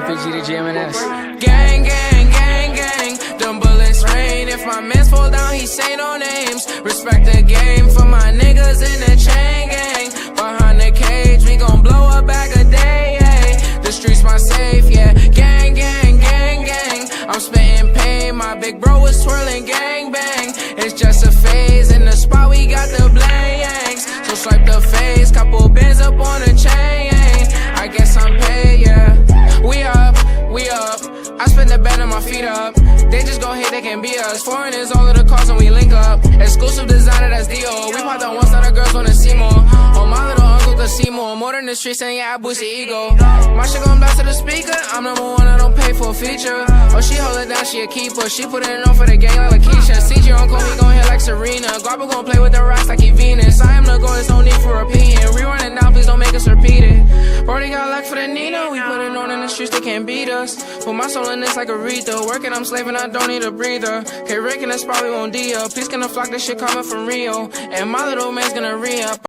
RPG to GMNS. Gang, gang, gang, gang, them bullets rain. If my mans fall down, he say no names. Respect the game for my niggas in the chain gang. Behind the cage, we gon' blow a bag a day, yeah. The streets my safe, yeah. Gang, gang, gang, gang, I'm spitting pain. My big bro was twirling gang bang. It's just a phase. In the spot, we got the blangs. So swipe the face, couple bands up on the chain. I guess I'm paid, yeah. We up, we up. I spend the bed and my feet up. They just gon' hate, they can be us. Foreign is all of the cars when we link up. Exclusive designer, that's Dio. We pop the ones that the girls wanna see more. Oh, my little uncle could see more. More than the streets and yeah, I boost the ego. My shit gon' blast to the speaker. I'm number one, I don't pay for a feature. Oh, she hold it down, she a keeper. She put it on for the gang like Lakeisha. CG uncle, he gon' hit like Serena. Guapa gon' play with the rocks like he Venus. I am the goal, there's no need for repeating. Rerun it down, please don't make us repeat it. Brody got luck for the Nina. We put it on in the streets, they can't beat us. Put my soul in this like Aretha. Working, I'm slaving, I don't need a breather. K Rick in the spot, we won't D up. Please gonna flock, this shit coming from Rio. And my little man's gonna re-up.